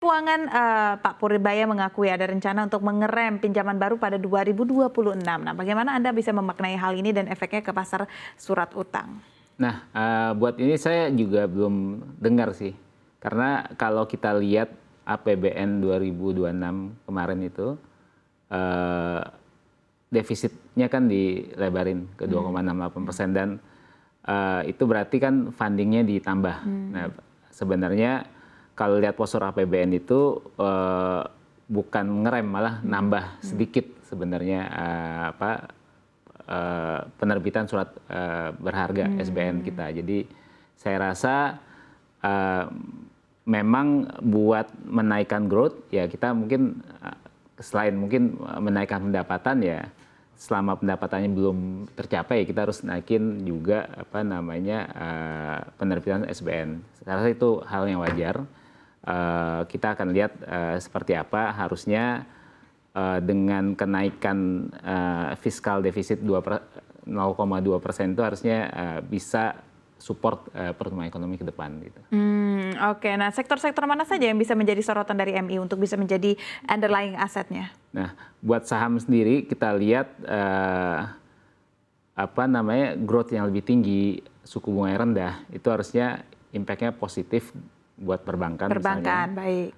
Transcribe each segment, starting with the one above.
Keuangan Pak Purbaya mengakui ada rencana untuk mengerem pinjaman baru pada 2026. Nah, bagaimana Anda bisa memaknai hal ini dan efeknya ke pasar surat utang? Nah, buat ini saya juga belum dengar sih. Karena kalau kita lihat APBN 2026 kemarin itu, defisitnya kan dilebarin ke 2,68% dan itu berarti kan fundingnya ditambah. Nah, sebenarnya kalau lihat postur APBN itu bukan ngerem, malah nambah sedikit sebenarnya penerbitan surat berharga SBN kita. Jadi saya rasa memang buat menaikkan growth ya kita mungkin selain mungkin menaikkan pendapatan ya selama pendapatannya belum tercapai kita harus naikin juga penerbitan SBN. Saya rasa itu hal yang wajar. Kita akan lihat seperti apa harusnya dengan kenaikan fiskal defisit 0,2% itu harusnya bisa support pertumbuhan ekonomi ke depan gitu. Oke, nah sektor-sektor mana saja yang bisa menjadi sorotan dari MI untuk bisa menjadi underlying asetnya? Nah, buat saham sendiri kita lihat growth yang lebih tinggi, suku bunga yang rendah itu harusnya impact-nya positif buat perbankan misalnya. Baik.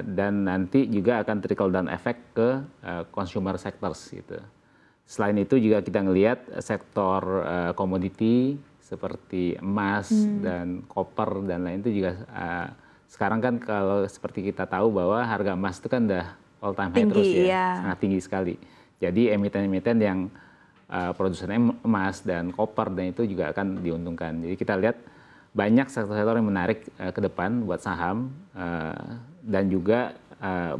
Dan nanti juga akan trickle down effect ke consumer sectors gitu. Selain itu juga kita ngelihat sektor komoditi seperti emas dan koper dan lain itu juga sekarang kan kalau seperti kita tahu bahwa harga emas itu kan udah all time high terus ya, sangat tinggi sekali. Jadi emiten-emiten yang produsennya emas dan koper dan itu juga akan diuntungkan. Jadi kita lihat banyak sektor-sektor yang menarik ke depan buat saham dan juga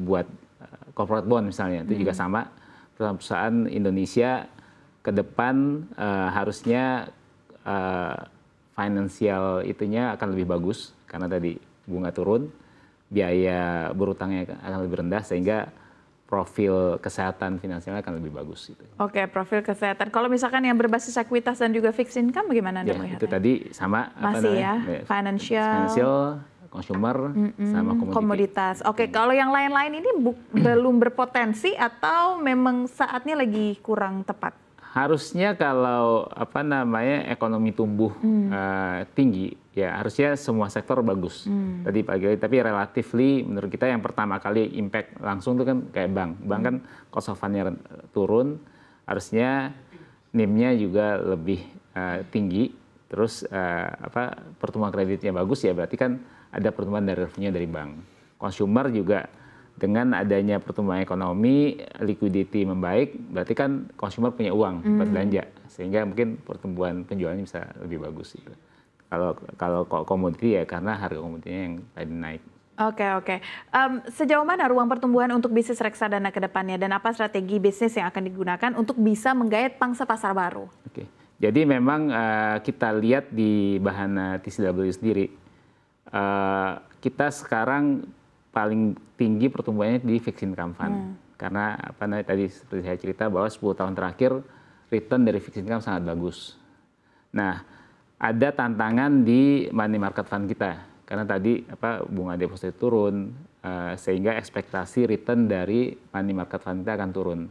buat corporate bond misalnya itu juga sama. Perusahaan Indonesia ke depan harusnya finansial itunya akan lebih bagus karena tadi bunga turun, biaya berutangnya akan lebih rendah sehingga profil kesehatan finansialnya akan lebih bagus. Gitu. Oke, profil kesehatan. Kalau misalkan yang berbasis ekuitas dan juga fixed income, bagaimana Anda melihatnya? Itu tadi sama. Masih Financial, consumer, sama komoditas. Oke, kalau yang lain-lain ini belum berpotensi atau memang saatnya lagi kurang tepat? Harusnya kalau ekonomi tumbuh tinggi, ya harusnya semua sektor bagus. Tadi pagi, tapi relatively menurut kita yang pertama kali impact langsung itu kan kayak bank. Bank kan cost of fund-nya turun, harusnya NIM-nya juga lebih tinggi. Terus pertumbuhan kreditnya bagus ya berarti kan ada pertumbuhan dari revenue dari bank. Consumer juga dengan adanya pertumbuhan ekonomi, liquidity membaik, berarti kan consumer punya uang buat belanja, sehingga mungkin pertumbuhan penjualannya bisa lebih bagus. Gitu. Kalau komoditi ya karena harga komoditinya yang tadi naik. Oke. Sejauh mana ruang pertumbuhan untuk bisnis reksadana ke depannya dan apa strategi bisnis yang akan digunakan untuk bisa menggait pangsa pasar baru? Oke. Jadi memang kita lihat di Bahana TCW sendiri, kita sekarang paling tinggi pertumbuhannya di fixed income fund. Karena tadi seperti saya cerita bahwa 10 tahun terakhir return dari fixed income sangat bagus. Nah, ada tantangan di money market fund kita. Karena tadi bunga deposit turun sehingga ekspektasi return dari money market fund kita akan turun.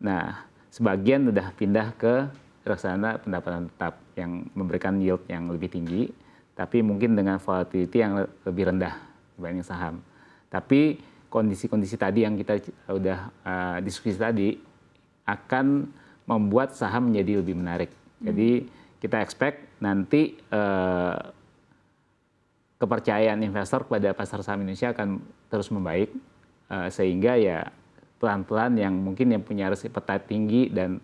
Nah, sebagian udah pindah ke reksadana pendapatan tetap yang memberikan yield yang lebih tinggi, tapi mungkin dengan volatility yang lebih rendah dibanding saham. Tapi kondisi-kondisi tadi yang kita udah diskusi tadi akan membuat saham menjadi lebih menarik. Jadi kita expect nanti kepercayaan investor kepada pasar saham Indonesia akan terus membaik sehingga ya pelan-pelan yang mungkin yang punya risk appetite tinggi dan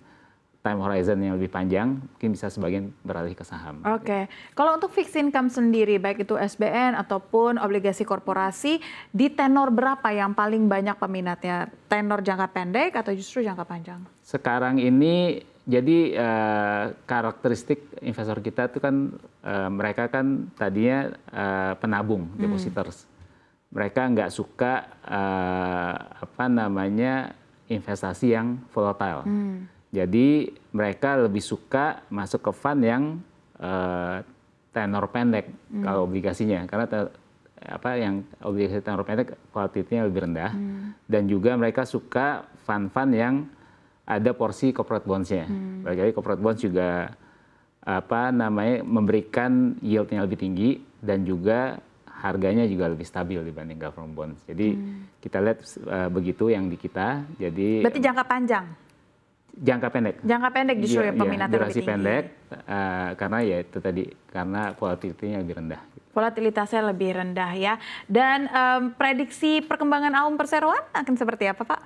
time horizon yang lebih panjang, mungkin bisa sebagian beralih ke saham. Oke. Kalau untuk fixed income sendiri, baik itu SBN ataupun obligasi korporasi, di tenor berapa yang paling banyak peminatnya? Tenor jangka pendek atau justru jangka panjang? Sekarang ini, jadi karakteristik investor kita itu kan, mereka kan tadinya penabung, depositors. Mereka nggak suka, investasi yang volatile. Jadi mereka lebih suka masuk ke fund yang tenor pendek kalau obligasinya, karena yang obligasi tenor pendek volatility-nya lebih rendah, dan juga mereka suka fund-fund yang ada porsi corporate bonds-nya. Bagi corporate bonds juga memberikan yield-nya lebih tinggi dan juga harganya juga lebih stabil dibanding government bonds. Jadi kita lihat begitu yang di kita. Jadi berarti jangka panjang. Jangka pendek. Jangka pendek justru ya peminatnya lebih tinggi. Durasi pendek karena ya itu tadi karena volatility-nya lebih rendah. Volatilitasnya lebih rendah ya. Dan prediksi perkembangan Aum Perseroan akan seperti apa, Pak?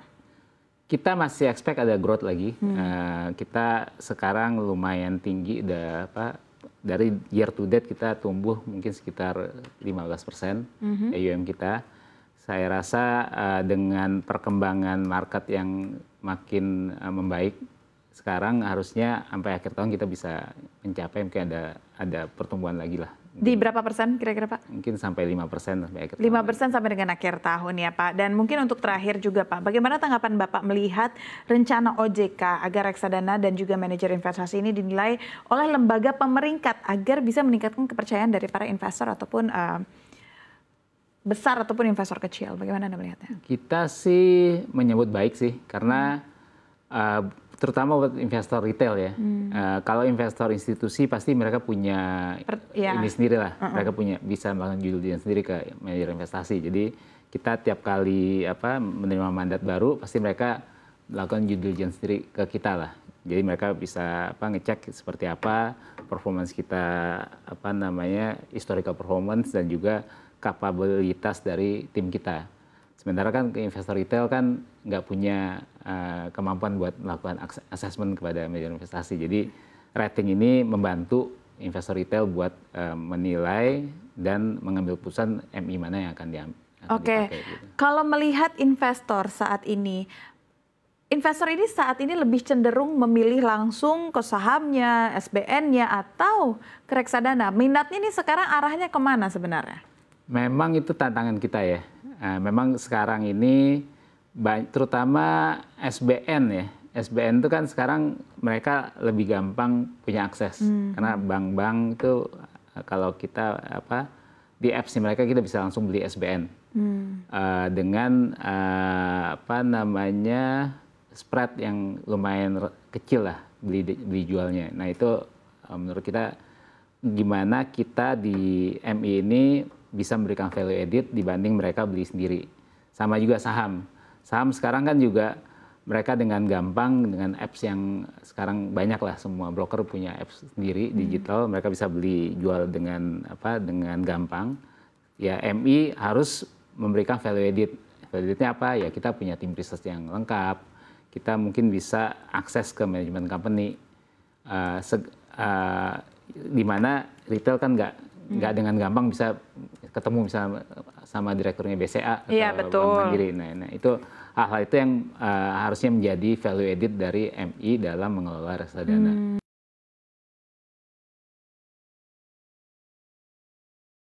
Kita masih expect ada growth lagi. Kita sekarang lumayan tinggi, dari year to date kita tumbuh mungkin sekitar 15% AUM kita. Saya rasa dengan perkembangan market yang makin membaik, sekarang harusnya sampai akhir tahun kita bisa mencapai mungkin ada pertumbuhan lagi lah. Di berapa persen kira-kira, Pak? Mungkin sampai 5% sampai akhir tahun. 5% sampai dengan akhir tahun ya, Pak. Dan mungkin untuk terakhir juga, Pak, bagaimana tanggapan Bapak melihat rencana OJK agar reksadana dan juga manajer investasi ini dinilai oleh lembaga pemeringkat agar bisa meningkatkan kepercayaan dari para investor ataupun besar ataupun investor kecil? Bagaimana Anda melihatnya? Kita sih menyebut baik sih, karena terutama buat investor retail ya. Kalau investor institusi pasti mereka punya ini sendiri lah. Mereka bisa melakukan due diligence sendiri ke manajer investasi. Jadi kita tiap kali menerima mandat baru pasti mereka melakukan due diligence sendiri ke kita lah. Jadi mereka bisa ngecek seperti apa performance kita, historical performance dan juga kapabilitas dari tim kita. Sementara kan investor retail kan nggak punya kemampuan buat melakukan assessment kepada manajer investasi. Jadi rating ini membantu investor retail buat menilai dan mengambil keputusan MI mana yang akan dipakai. Oke, gitu. Kalau melihat investor saat ini lebih cenderung memilih langsung ke sahamnya, SBN-nya atau ke reksadana. Minatnya ini sekarang arahnya kemana sebenarnya? Memang itu tantangan kita ya. Memang sekarang ini terutama SBN ya. SBN itu kan sekarang mereka lebih gampang punya akses. Karena bank-bank itu kalau kita di apps mereka kita bisa langsung beli SBN. Dengan spread yang lumayan kecil lah beli jualnya. Nah itu menurut kita gimana kita di MI ini bisa memberikan value added dibanding mereka beli sendiri. Sama juga saham. Saham sekarang kan juga mereka dengan gampang dengan apps yang sekarang banyak lah, semua broker punya apps sendiri digital, mereka bisa beli jual dengan gampang. Ya MI harus memberikan value added. Value addednya apa? Ya kita punya tim research yang lengkap. Kita mungkin bisa akses ke manajemen company. Di mana retail kan nggak dengan gampang bisa ketemu misalnya sama direkturnya BCA atau Bank Mandiri. Nah itu hal-hal itu yang harusnya menjadi value added dari MI dalam mengelola reksadana.